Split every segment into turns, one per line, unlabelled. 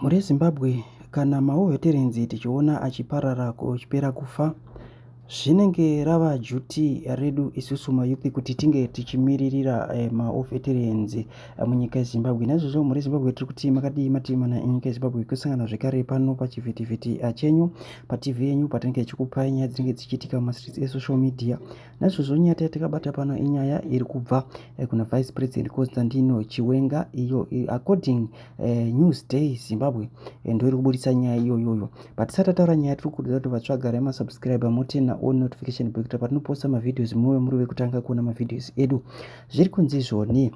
Muri Zimbabwe kana maveterans tichiona achiparara kuchipera kufa, zvinenge rava duty redu isusu mayuthi kuti tinge tichimiririra maveterans munyika yezimbabwe. Naizvozvo muri Zimbabwe tiri kuti makadii mati mana enyika yezimbabwe kusangana zvekare pano pachivhitivhiti chenyu patv yenyu patinenge tichikupai nyaya dzinenge dzichiitika mumastreets esocial media. Naizvozvo nyaya yatakabata pano inyaya iri kubva kuna vice president Constantino Chiwenga, iyo according Newsday Zimbabwe ndo iri kubudisa nyaya iyoyoyo. But tisati tataura nyaya tiri kuda kuti vatsvagara masubscriber mutena all notification bell kuti patinoposta mavideos muve muri vekutanga kuona mavideos edu. Zviri kunzi zvoni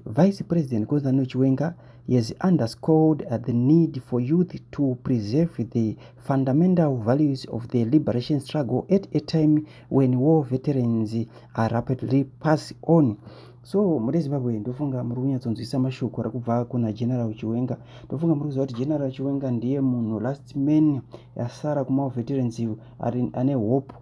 Vice President Constantino Chiwenga has underscored the need for youth to preserve the fundamental values of the liberation struggle at a time when war veterans are rapidly passing on. So muri Zimbabwe ndofunga muri kunyatsonzwisa mashoko ari kubva kuna General Chiwenga. Ndofunga muri kuziva kuti General Chiwenga ndiye munhu last man asara kumaveterans ane hope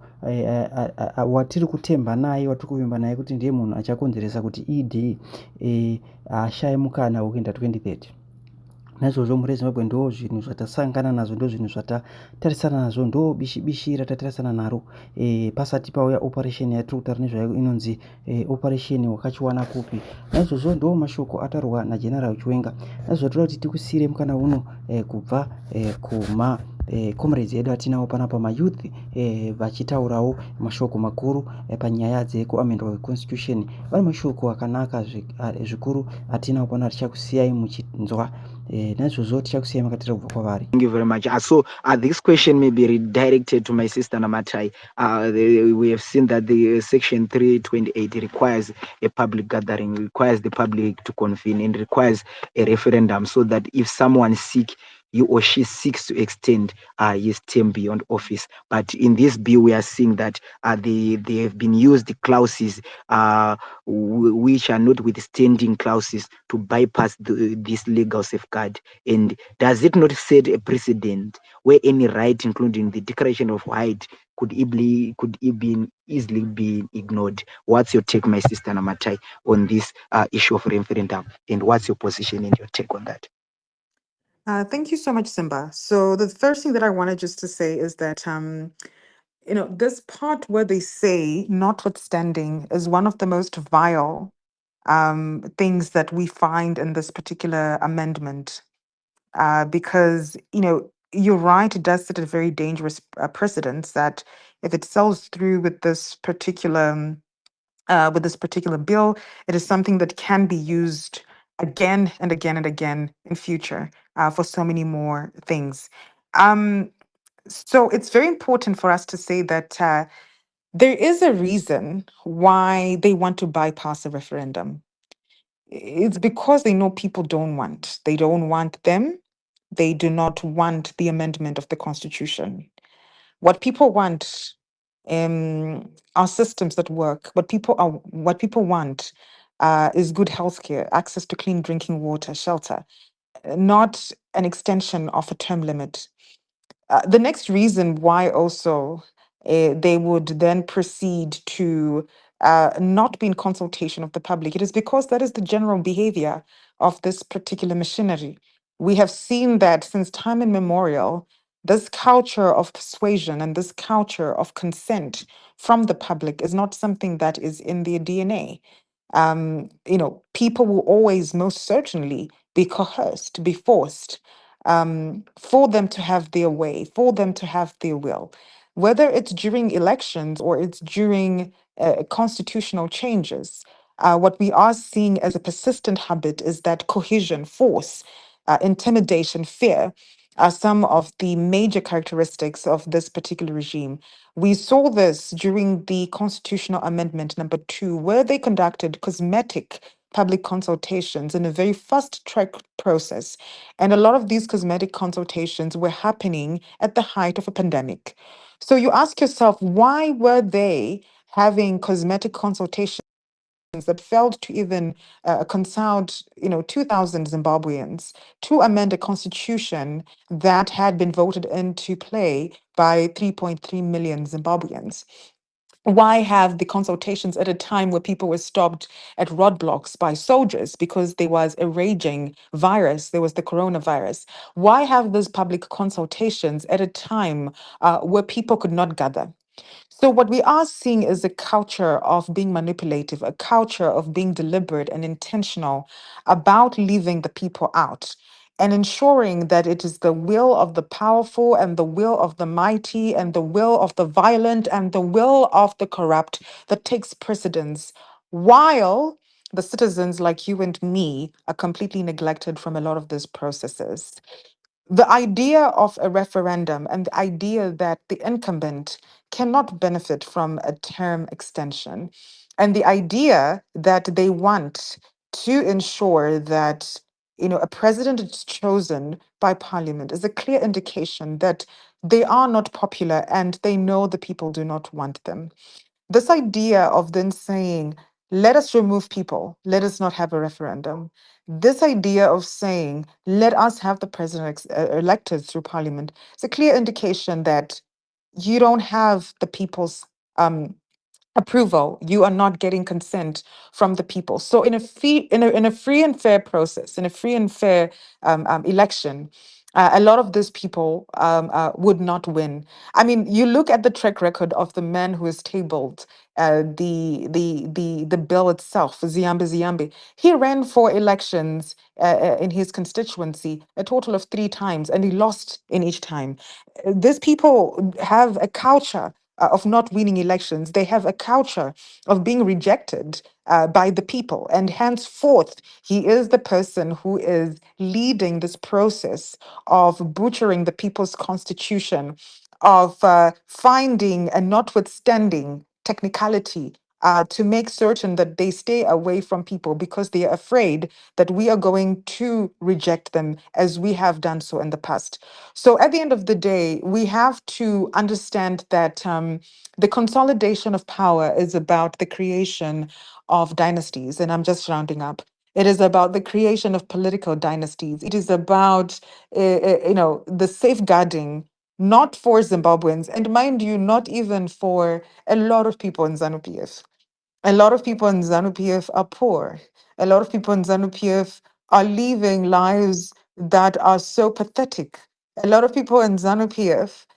watiri kutemba naye, watiri kuvimba naye kuti ndiye munhu achakonzeresa kuti idei ashaye mukana wekuenda 2030. Naizvozvo muri Zimbabwe ndo zvinhu zvatasangana nazvo, ndo zvinhu zvatatarisana nazvo, ndo bishi ratatarisana naro pasati pauya operation yatiri kutaura nezvayo inonzi operation wakachiwana kupi. Naizvozvo ndo mashoko atarwa naGeneral Chiwenga. Naizvozvo toda kuti tikusiyire mukana uno kubva kuma comrades edu atinawo panapa mayouth vachitaurawo mashoko makuru panyaya dzekuamendwa kweconstitution. Vari mashoko akanaka zvikuru atinawo pano tichakusiyai muchinzwa. Naizvozvo tichakusiyai makatira kubva kwavari.
Thank you very much. So this question may be redirected to my sister Namatai. We have seen that the section 328 requires a public gathering, requires the public to convene, and requires a referendum so that if someone he or she seeks to extend his term beyond office. But in this bill, we are seeing that they have been used clauses which are not withstanding clauses to bypass this legal safeguard. And does it not set a precedent where any right, including the declaration of right, could easily be ignored? What's your take, my sister Namatai, on this issue of referendum? And what's your position and your take on that?
Thank you so much, Simba. So the first thing that I wanted just to say is that, this part where they say notwithstanding is one of the most vile things that we find in this particular amendment. Because, you're right, it does set a very dangerous precedent that if it sells through with this particular bill, it is something that can be used again and again and again in future for so many more things. So it's very important for us to say that there is a reason why they want to bypass a referendum. It's because they know people don't want. They don't want them. They do not want the amendment of the Constitution. What people want are systems that work. What people want is good healthcare, access to clean drinking water, shelter, not an extension of a term limit. The next reason why also they would then proceed to not be in consultation of the public, it is because that is the general behavior of this particular machinery. We have seen that since time immemorial, this culture of persuasion and this culture of consent from the public is not something that is in their DNA. People will always most certainly be coerced, be forced for them to have their way, for them to have their will, whether it's during elections or it's during constitutional changes. What we are seeing as a persistent habit is that cohesion, force, intimidation, fear are some of the major characteristics of this particular regime. We saw this during the constitutional amendment number 2, where they conducted cosmetic public consultations in a very fast track process. And a lot of these cosmetic consultations were happening at the height of a pandemic. So you ask yourself, why were they having cosmetic consultations that failed to even consult 2,000 Zimbabweans to amend a constitution that had been voted into play by 3.3 million Zimbabweans? Why have the consultations at a time where people were stopped at roadblocks by soldiers because there was a raging virus, there was the coronavirus? Why have those public consultations at a time where people could not gather? So, what we are seeing is a culture of being manipulative, a culture of being deliberate and intentional about leaving the people out and ensuring that it is the will of the powerful and the will of the mighty and the will of the violent and the will of the corrupt that takes precedence, while the citizens like you and me are completely neglected from a lot of these processes. The idea of a referendum and the idea that the incumbent cannot benefit from a term extension, and the idea that they want to ensure that a president is chosen by parliament is a clear indication that they are not popular and they know the people do not want them. This idea of then saying, let us remove people, let us not have a referendum. This idea of saying, let us have the president elected through parliament, is a clear indication that you don't have the people's approval. You are not getting consent from the people. So in a free and fair process, in a free and fair election, a lot of these people would not win. I mean, you look at the track record of the man who has tabled the bill itself, Ziyambe Ziyambe. He ran for elections in his constituency a total of 3 times, and he lost in each time. These people have a culture of not winning elections. They have a culture of being rejected by the people. And henceforth, he is the person who is leading this process of butchering the people's constitution, of finding and notwithstanding technicality. To make certain that they stay away from people because they are afraid that we are going to reject them as we have done so in the past. So at the end of the day, we have to understand that the consolidation of power is about the creation of dynasties. And I'm just rounding up. It is about the creation of political dynasties. It is about, the safeguarding, not for Zimbabweans, and mind you, not even for a lot of people in ZANU-PF. A lot of people in ZANU-PF are poor. A lot of people in ZANU-PF are living lives that are so pathetic. A lot of people in ZANU-PF,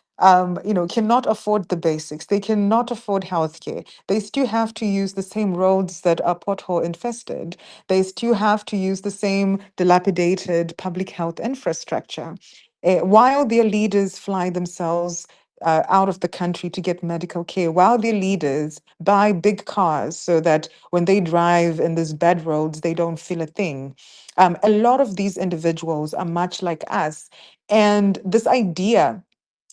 cannot afford the basics. They cannot afford healthcare. They still have to use the same roads that are pothole infested. They still have to use the same dilapidated public health infrastructure. While their leaders fly themselves out of the country to get medical care, while their leaders buy big cars so that when they drive in these bad roads, they don't feel a thing. A lot of these individuals are much like us. And this idea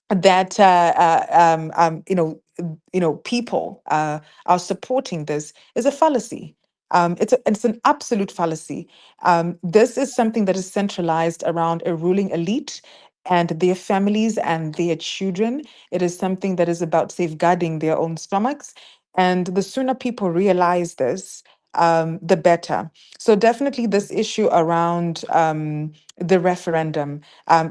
that people are supporting this is a fallacy. It's an absolute fallacy. This is something that is centralized around a ruling elite and their families and their children. It is something that is about safeguarding their own stomachs. And the sooner people realize this, the better. So definitely this issue around the referendum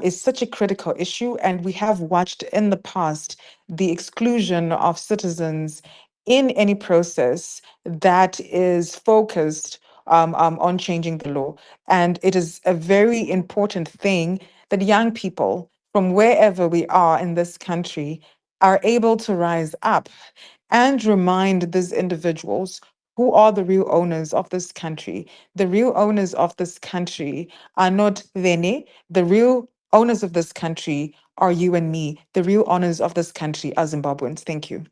is such a critical issue. And we have watched in the past the exclusion of citizens in any process that is focused on changing the law. And it is a very important thing that young people from wherever we are in this country are able to rise up and remind these individuals who are the real owners of this country. The real owners of this country are not Vene. The real owners of this country are you and me. The real owners of this country are Zimbabweans. Thank you.